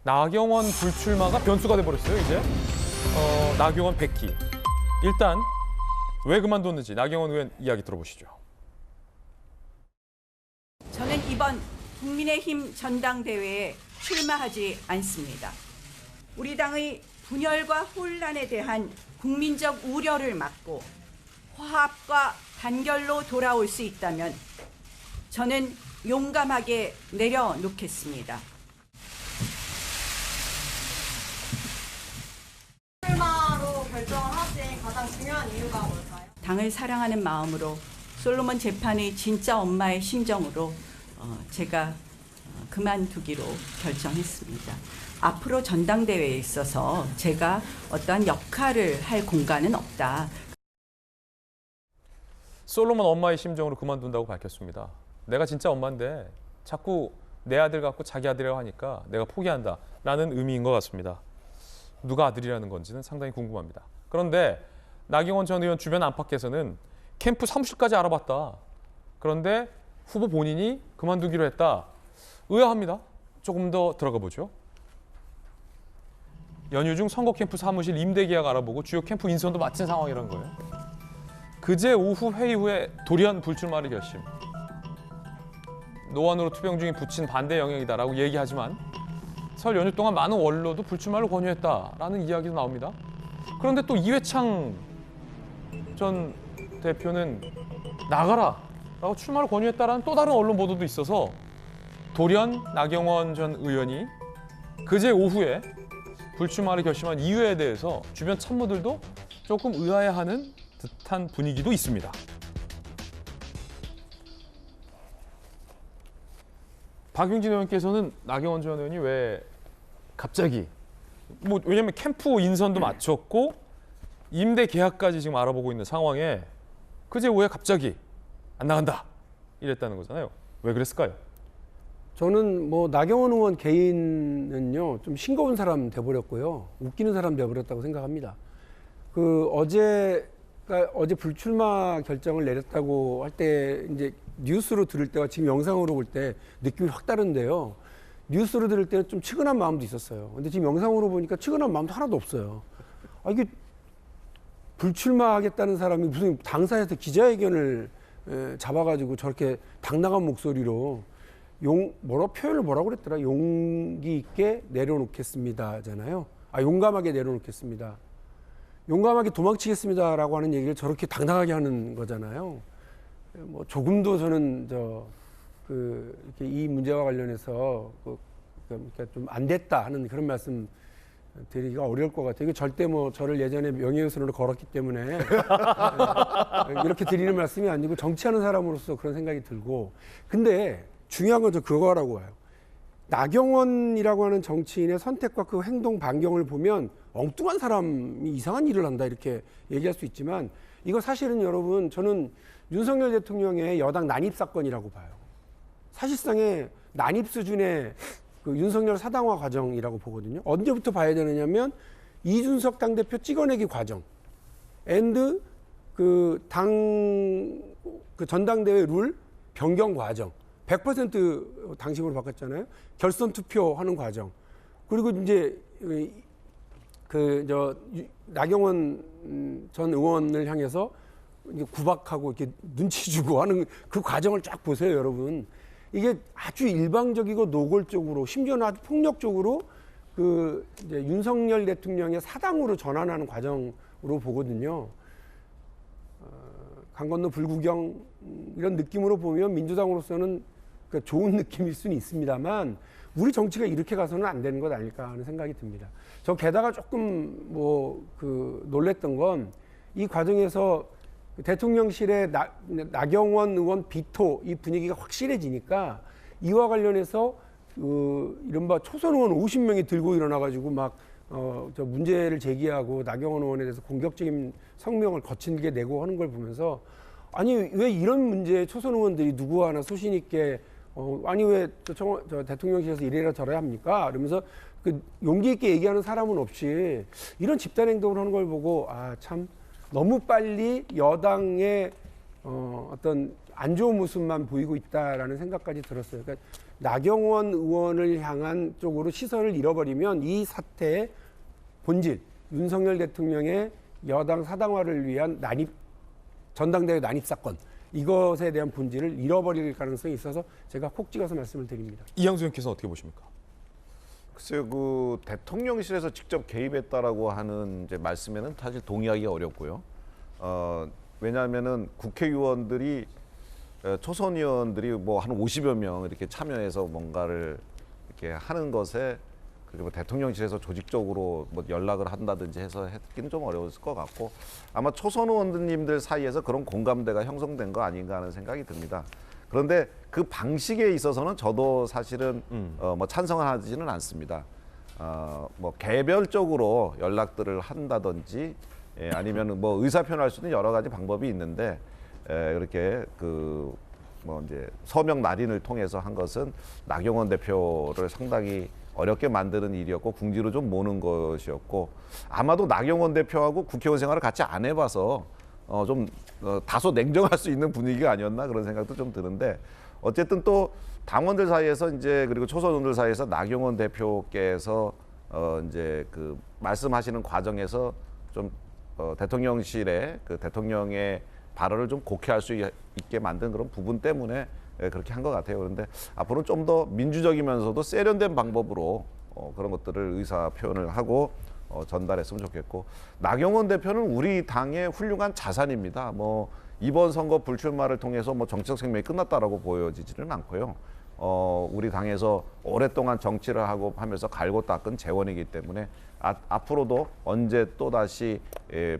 나경원 불출마가 변수가 돼버렸어요, 이제. 나경원 100기. 일단 왜 그만뒀는지 나경원 의원 이야기 들어보시죠. 저는 이번 국민의힘 전당대회에 출마하지 않습니다. 우리 당의 분열과 혼란에 대한 국민적 우려를 막고 화합과 단결로 돌아올 수 있다면 저는 용감하게 내려놓겠습니다. 출마로 결정을 하신 가장 중요한 이유가 뭘까요? 당을 사랑하는 마음으로 솔로몬 재판의 진짜 엄마의 심정으로 제가 그만두기로 결정했습니다. 앞으로 전당대회에 있어서 제가 어떠한 역할을 할 공간은 없다. 솔로몬 엄마의 심정으로 그만둔다고 밝혔습니다. 내가 진짜 엄마인데 자꾸 내 아들 갖고 자기 아들이라고 하니까 내가 포기한다라는 의미인 것 같습니다. 누가 아들이라는 건지는 상당히 궁금합니다. 그런데 나경원 전 의원 주변 안팎에서는 캠프 사무실까지 알아봤다. 그런데 후보 본인이 그만두기로 했다. 의아합니다. 조금 더 들어가 보죠. 연휴 중 선거 캠프 사무실 임대 계약 알아보고 주요 캠프 인선도 마친 상황이란 거예요. 그제 오후 회의 후에 돌연 불출마를 결심. 노안으로 투병 중인 부친 반대 영역이다라고 얘기하지만 설 연휴 동안 많은 원로도 불출마를 권유했다라는 이야기도 나옵니다. 그런데 또 이회창 전 대표는 나가라라고 출마를 권유했다라는 또 다른 언론 보도도 있어서 돌연 나경원 전 의원이 그제 오후에 불출마를 결심한 이유에 대해서 주변 참모들도 조금 의아해하는 듯한 분위기도 있습니다. 박용진 의원께서는 나경원 전 의원이 왜 갑자기 왜냐면 캠프 인선도 마쳤고 임대 계약까지 지금 알아보고 있는 상황에 그제 오후에 갑자기 안 나간다 이랬다는 거잖아요. 왜 그랬을까요? 저는 나경원 의원 개인은요 좀 싱거운 사람 돼버렸고요, 웃기는 사람 돼버렸다고 생각합니다. 어제 불출마 결정을 내렸다고 할 때 이제 뉴스로 들을 때와 지금 영상으로 볼 때 느낌이 확 다른데요. 뉴스로 들을 때는 좀 측은한 마음도 있었어요. 근데 지금 영상으로 보니까 측은한 마음도 하나도 없어요. 이게 불출마하겠다는 사람이 무슨 당사에서 기자회견을 잡아가지고 저렇게 당당한 목소리로 표현을 뭐라고 그랬더라? 용기 있게 내려놓겠습니다잖아요. 용감하게 내려놓겠습니다. 용감하게 도망치겠습니다라고 하는 얘기를 저렇게 당당하게 하는 거잖아요. 조금도 저는 이렇게 이 문제와 관련해서 그러니까 좀 안 됐다 하는 그런 말씀 드리기가 어려울 것 같아요. 이거 절대 저를 예전에 명예훼손으로 걸었기 때문에 이렇게 드리는 말씀이 아니고 정치하는 사람으로서 그런 생각이 들고, 근데 중요한 건 저 그거라고 봐요. 나경원이라고 하는 정치인의 선택과 그 행동 반경을 보면 엉뚱한 사람이 이상한 일을 한다 이렇게 얘기할 수 있지만, 이거 사실은 여러분 저는 윤석열 대통령의 여당 난입 사건이라고 봐요. 사실상의 난입 수준의 윤석열 사당화 과정이라고 보거든요. 언제부터 봐야 되느냐면 이준석 당대표 찍어내기 과정 앤드 전당대회 룰 변경 과정, 100% 당식으로 바꿨잖아요. 결선 투표하는 과정. 그리고 이제 나경원 전 의원을 향해서 구박하고 이렇게 눈치 주고 하는 그 과정을 쫙 보세요, 여러분. 이게 아주 일방적이고 노골적으로, 심지어는 아주 폭력적으로 이제 윤석열 대통령의 사당으로 전환하는 과정으로 보거든요. 강 건너 불구경 이런 느낌으로 보면 민주당으로서는 좋은 느낌일 수는 있습니다만 우리 정치가 이렇게 가서는 안 되는 것 아닐까 하는 생각이 듭니다. 저 게다가 조금 놀랬던 건 이 과정에서 대통령실의 나경원 의원 비토 이 분위기가 확실해지니까 이와 관련해서 이른바 초선 의원 50명이 들고 일어나가지고 문제를 제기하고 나경원 의원에 대해서 공격적인 성명을 거칠게 내고 하는 걸 보면서, 아니 왜 이런 문제에 초선 의원들이 누구 하나 소신 있게 아니 왜 저 대통령실에서 이래라 저래야 합니까? 그러면서 용기 있게 얘기하는 사람은 없이 이런 집단 행동을 하는 걸 보고 참 너무 빨리 여당의 어떤 안 좋은 모습만 보이고 있다라는 생각까지 들었어요. 그러니까 나경원 의원을 향한 쪽으로 시선을 잃어버리면 이 사태의 본질, 윤석열 대통령의 여당 사당화를 위한 전당대회 난입 사건, 이것에 대한 본질을 잃어버릴 가능성이 있어서 제가 콕 찍어서 말씀을 드립니다. 이양수 의원께서는 어떻게 보십니까? 글쎄요, 그 대통령실에서 직접 개입했다라고 하는 이제 말씀에는 사실 동의하기가 어렵고요. 왜냐하면은 국회의원들이 초선 의원들이 뭐 한 50여 명 이렇게 참여해서 뭔가를 이렇게 하는 것에 그리고 대통령실에서 조직적으로 뭐 연락을 한다든지 해서 했기는 좀 어려웠을 것 같고 아마 초선 의원님들 사이에서 그런 공감대가 형성된 거 아닌가 하는 생각이 듭니다. 그런데 그 방식에 있어서는 저도 사실은 뭐 찬성하지는 않습니다. 뭐 개별적으로 연락들을 한다든지 아니면 뭐 의사 표현할 수 있는 여러 가지 방법이 있는데 이렇게 그 뭐 이제 서명 날인을 통해서 한 것은 나경원 대표를 상당히 어렵게 만드는 일이었고 궁지로 좀 모는 것이었고 아마도 나경원 대표하고 국회의원 생활을 같이 안 해봐서 좀 다소 냉정할 수 있는 분위기가 아니었나 그런 생각도 좀 드는데 어쨌든 또 당원들 사이에서 이제 그리고 초선 의원들 사이에서 나경원 대표께서 이제 그 말씀하시는 과정에서 좀 대통령실에 그 대통령의 발언을 좀 곡해할 수 있게 만든 그런 부분 때문에 그렇게 한 것 같아요. 그런데 앞으로는 좀 더 민주적이면서도 세련된 방법으로 그런 것들을 의사 표현을 하고 전달했으면 좋겠고 나경원 대표는 우리 당의 훌륭한 자산입니다. 뭐 이번 선거 불출마를 통해서 뭐 정치적 생명이 끝났다라고 보여지지는 않고요. 우리 당에서 오랫동안 정치를 하고 하면서 갈고 닦은 재원이기 때문에 앞으로도 언제 또 다시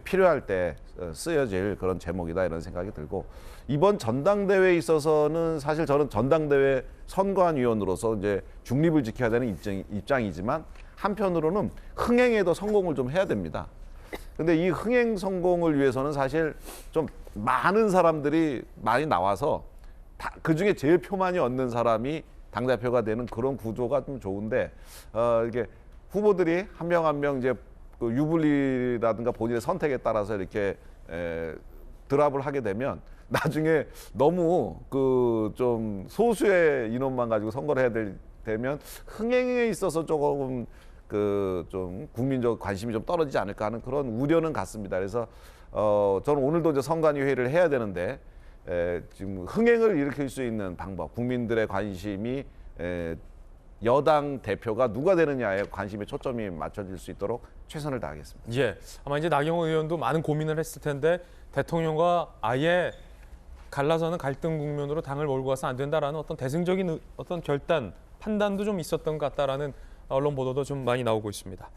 필요할 때 쓰여질 그런 제목이다 이런 생각이 들고 이번 전당대회에 있어서는 사실 저는 전당대회 선관위원으로서 이제 중립을 지켜야 되는 입장이지만 한편으로는 흥행에도 성공을 좀 해야 됩니다. 근데 이 흥행 성공을 위해서는 사실 좀 많은 사람들이 많이 나와서 그 중에 제일 표만이 얻는 사람이 당대표가 되는 그런 구조가 좀 좋은데 이게 후보들이 한 명 한 명 이제 그 유불리라든가 본인의 선택에 따라서 이렇게 드랍을 하게 되면 나중에 너무 그 좀 소수의 인원만 가지고 선거를 해야 되면 흥행에 있어서 조금 그 좀 국민적 관심이 좀 떨어지지 않을까 하는 그런 우려는 같습니다. 그래서 저는 오늘도 이제 선관위 회의를 해야 되는데 지금 흥행을 일으킬 수 있는 방법, 국민들의 관심이 여당 대표가 누가 되느냐에 관심의 초점이 맞춰질 수 있도록 최선을 다하겠습니다. 예, 아마 이제 나경원 의원도 많은 고민을 했을 텐데 대통령과 아예 갈라서는 갈등 국면으로 당을 몰고 가서 안 된다라는 어떤 대승적인 어떤 결단, 판단도 좀 있었던 것 같다라는 언론 보도도 좀 많이 나오고 있습니다.